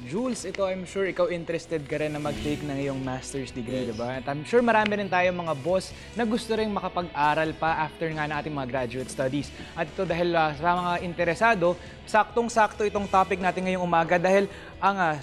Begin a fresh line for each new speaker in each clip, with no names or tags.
Jules, ito I'm sure ikaw interested ka rin na mag-take ng iyong master's degree, diba? At I'm sure marami rin tayo mga boss na gusto rin makapag-aral pa after nga na ating mga graduate studies. At ito dahil sa mga interesado, saktong-sakto itong topic natin ngayong umaga dahil ang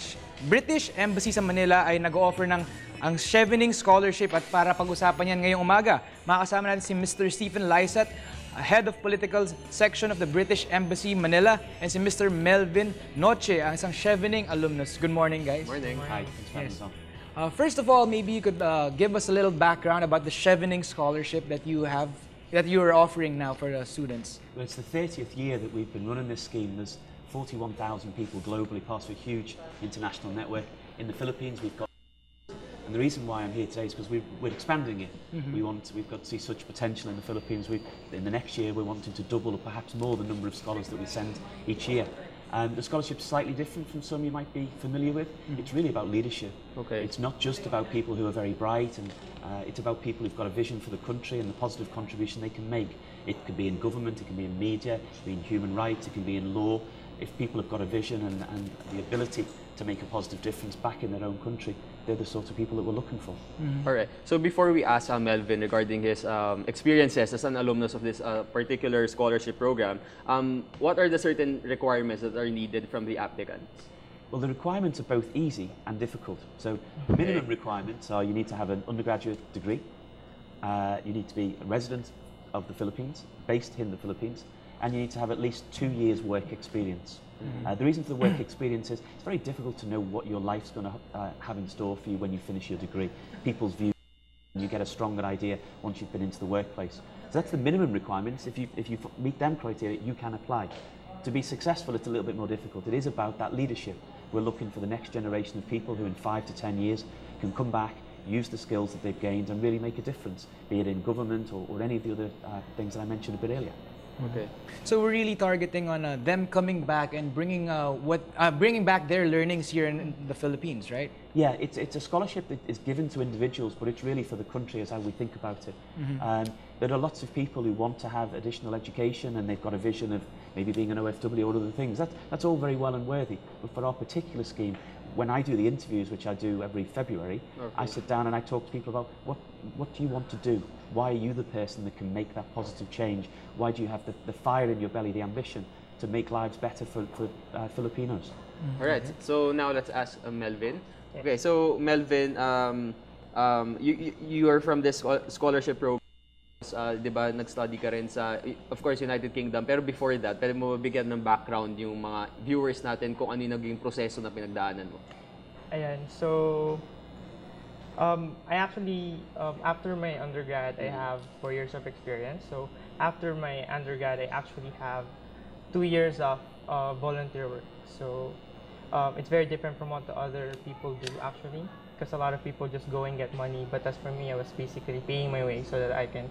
British Embassy sa Manila ay nag-o-offer ng ang Chevening Scholarship at para pag-usapan yan ngayong umaga, makakasama natin si Mr. Stephen Lysaght, Head of Political Section of the British Embassy, Manila, and si Mr. Melvin Noche, ang isang Chevening alumnus. Good morning, guys.
Morning.
Hi, thanks for having us on.
First of all, maybe you could give us a little background about the Chevening Scholarship that you are offering now for students.
Well, it's the 30th year that we've been running this scheme. There's 41,000 people globally, part of a huge international network. In the Philippines, we've got. And the reason why I'm here today is because we're expanding it. We've got to see such potential in the Philippines. In the next year, we're wanting to double or perhaps more the number of scholars that we send each year. The scholarship's slightly different from some you might be familiar with. It's really about leadership.
Okay.
It's not just about people who are very bright, and it's about people who've got a vision for the country and the positive contribution they can make. It could be in government, it can be in media, it can be in human rights, it can be in law. If people have got a vision and the ability to make a positive difference back in their own country, they're the sort of people that we're looking for.
All right. So before we ask Melvin regarding his experiences as an alumnus of this particular scholarship program, what are the certain requirements that are needed from the applicants?
Well, the requirements are both easy and difficult. So the minimum requirements are you need to have an undergraduate degree, you need to be a resident of the Philippines, based in the Philippines, and you need to have at least 2 years work experience. The reason for the work experience is it's very difficult to know what your life's going to have in store for you when you finish your degree. People's views, you get a stronger idea once you've been into the workplace. So that's the minimum requirements. If you meet them criteria, you can apply. To be successful, it's a little bit more difficult. It is about that leadership. We're looking for the next generation of people who in 5 to 10 years can come back, use the skills that they've gained and really make a difference, be it in government or any of the other things that I mentioned a bit earlier.
Okay, so we're really targeting on them coming back and bringing back their learnings here in the Philippines, right?
Yeah, it's a scholarship that is given to individuals, but it's really for the country as how we think about it. There are lots of people who want to have additional education and they've got a vision of maybe being an OFW or other things. That's all very well and worthy, but for our particular scheme, when I do the interviews, which I do every February, I sit down and I talk to people about what do you want to do? Why are you the person that can make that positive change? Why do you have the fire in your belly, the ambition to make lives better for Filipinos?
All right. So now let's ask Melvin. Okay. So Melvin, you are from this scholarship program. Diba, nag-study ka rin sa, of course, United Kingdom. Pero before that, pwede mo bigyan ng background yung mga viewers natin kung ano yung naging proseso na pinagdaanan mo?
Ayan, so I actually, after my undergrad, I have 4 years of experience. So after my undergrad, I actually have 2 years of volunteer work. So it's very different from what the other people do actually, because a lot of people just go and get money. But as for me, I was basically paying my way so that I can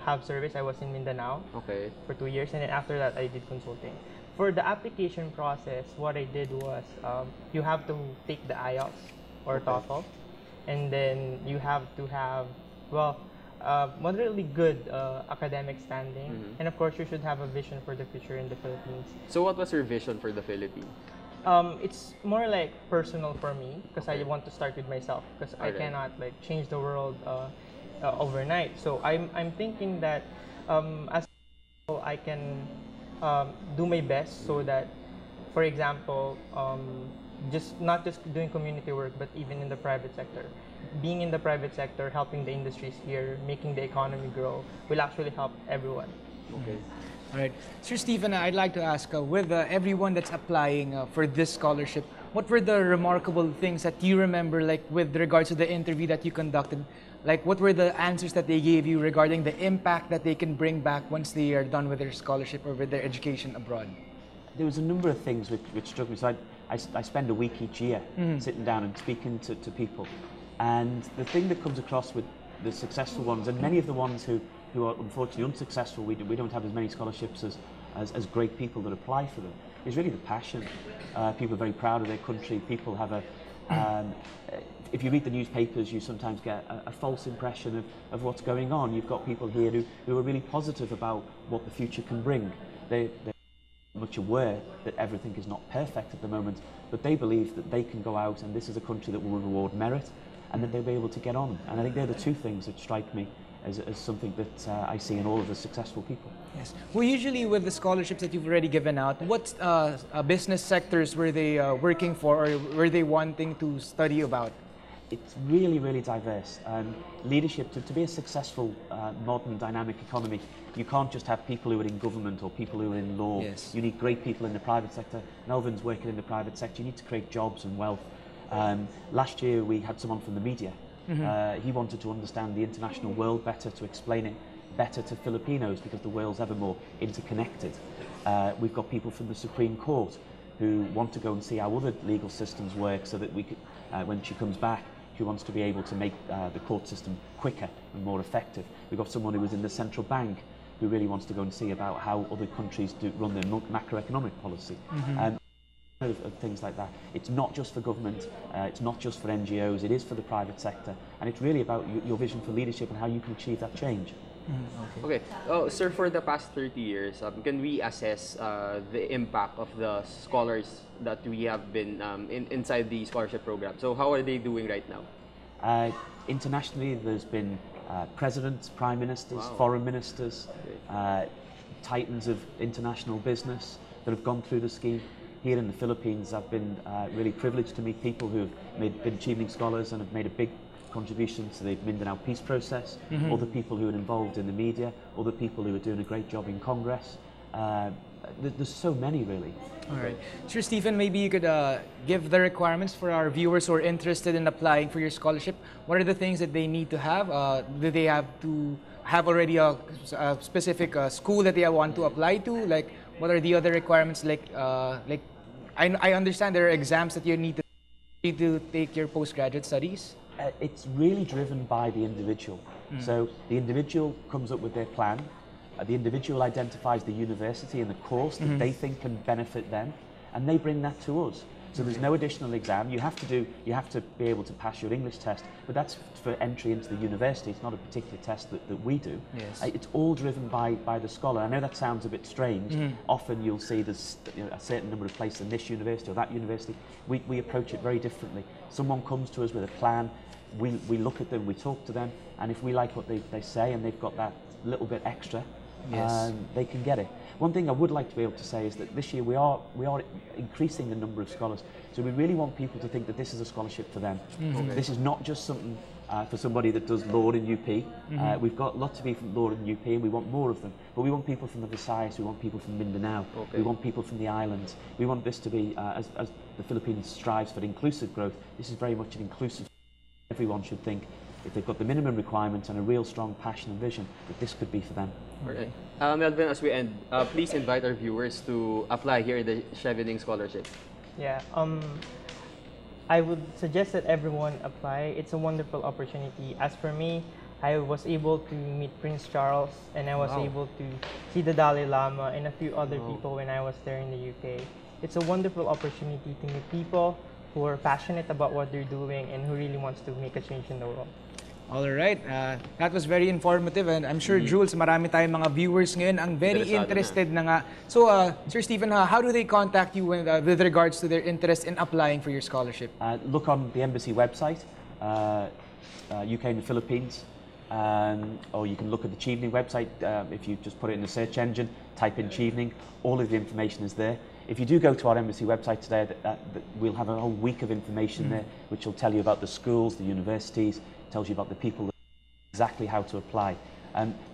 have service. I was in Mindanao for 2 years, and then after that, I did consulting. For the application process, what I did was you have to take the IELTS or TOEFL, and then you have to have, well, moderately good academic standing, and of course, you should have a vision for the future in the Philippines.
So what was your vision for the Philippines?
It's more like personal for me because I want to start with myself because I cannot like change the world overnight. So I'm thinking that as I can do my best so that, for example, not just doing community work but even in the private sector. Being in the private sector, helping the industries here, making the economy grow will actually help everyone.
Okay.
All right, Sir Stephen, I'd like to ask, with everyone that's applying for this scholarship, what were the remarkable things that you remember, like with regards to the interview that you conducted? Like, what were the answers that they gave you regarding the impact that they can bring back once they are done with their scholarship or with their education abroad?
There was a number of things which struck me. So I spend a week each year sitting down and speaking to people. And the thing that comes across with the successful ones, and many of the ones who are unfortunately unsuccessful, we don't have as many scholarships as great people that apply for them, is really the passion. People are very proud of their country. People have a, if you read the newspapers, you sometimes get a false impression of what's going on. You've got people here who are really positive about what the future can bring. They're much aware that everything is not perfect at the moment, but they believe that they can go out and this is a country that will reward merit and that they'll be able to get on. And I think they're the two things that strike me as something that I see in all of the successful people.
Yes. Well, usually with the scholarships that you've already given out, what business sectors were they working for, or were they wanting to study about?
It's really, really diverse. Leadership, to be a successful modern dynamic economy, you can't just have people who are in government or people who are in law.
Yes.
You need great people in the private sector. Melvin's working in the private sector. You need to create jobs and wealth. Last year we had someone from the media. He wanted to understand the international world better, to explain it better to Filipinos, because the world's ever more interconnected. We've got people from the Supreme Court who want to go and see how other legal systems work, so that we could, when she comes back, she wants to be able to make the court system quicker and more effective. We've got someone who was in the central bank who really wants to go and see about how other countries do run their macroeconomic policy. Of things like that. It's not just for government, it's not just for NGOs, it is for the private sector, and it's really about your vision for leadership and how you can achieve that change.
Okay. Oh, sir, for the past 30 years, can we assess the impact of the scholars that we have been inside the scholarship program? So how are they doing right now?
Internationally, there's been presidents, prime ministers, foreign ministers, titans of international business that have gone through the scheme. Here in the Philippines, I've been really privileged to meet people who have been Chevening scholars and have made a big contribution to the Mindanao peace process, other people who are involved in the media, other people who are doing a great job in Congress. There's so many, really.
All right. Sir Stephen, maybe you could give the requirements for our viewers who are interested in applying for your scholarship. What are the things that they need to have? Do they have to have already a specific school that they want to apply to? Like, what are the other requirements? I understand there are exams that you need to take your postgraduate studies.
It's really driven by the individual. So the individual comes up with their plan. The individual identifies the university and the course that they think can benefit them, and they bring that to us. So there's no additional exam. You have to be able to pass your English test, but that's for entry into the university. It's not a particular test that we do.
Yes.
It's all driven by the scholar. I know that sounds a bit strange. Often you'll see there's a certain number of places in this university or that university. We approach it very differently. Someone comes to us with a plan. We look at them, we talk to them, and if we like what they say and they've got that little bit extra, they can get it. One thing I would like to be able to say is that this year we are increasing the number of scholars. So we really want people to think that this is a scholarship for them. This is not just something for somebody that does law in UP. We've got lots of people from law in UP, and we want more of them. But we want people from the Visayas, we want people from Mindanao, we want people from the islands. We want this to be, as the Philippines strives for inclusive growth, this is very much an inclusive. Everyone should think, if they've got the minimum requirements and a real strong passion and vision, that this could be for them.
Okay. Melvin, as we end, please invite our viewers to apply here in the Chevening Scholarship.
Yeah, I would suggest that everyone apply. It's a wonderful opportunity. As for me, I was able to meet Prince Charles, and I was able to see the Dalai Lama and a few other people when I was there in the UK. It's a wonderful opportunity to meet people who are passionate about what they're doing and who really wants to make a change in the world.
All right, that was very informative, and I'm sure, Jules, marami tayong mga viewers ngayon ang very interested na nga. So, Sir Stephen, how do they contact you with regards to their interest in applying for your scholarship?
Look on the embassy website, UK and the Philippines, or you can look at the Chevening website. If you just put it in the search engine, type in Chevening, all of the information is there. If you do go to our embassy website today, we'll have a whole week of information there, which will tell you about the schools, the universities, tells you about the people, exactly how to apply.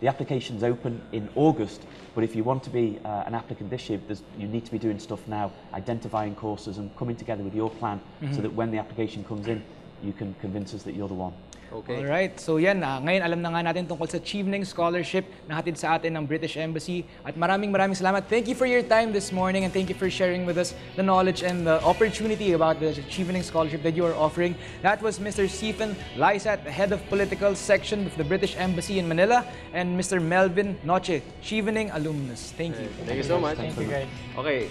The application's open in August, but if you want to be an applicant this year, you need to be doing stuff now, identifying courses and coming together with your plan, so that when the application comes in, you can convince us that you're the one.
Okay.
Alright, so yan, ngayon alam na nga natin tungkol sa Chevening Scholarship na hatid sa atin ng British Embassy. At maraming salamat. Thank you for your time this morning, and thank you for sharing with us the knowledge and the opportunity about the Chevening Scholarship that you are offering. That was Mr. Stephen Lysaght, the head of political section of the British Embassy in Manila, and Mr. Melvin Noche, Chevening alumnus. Thank you.
Thank you so much.
Thank you, guys.
Okay.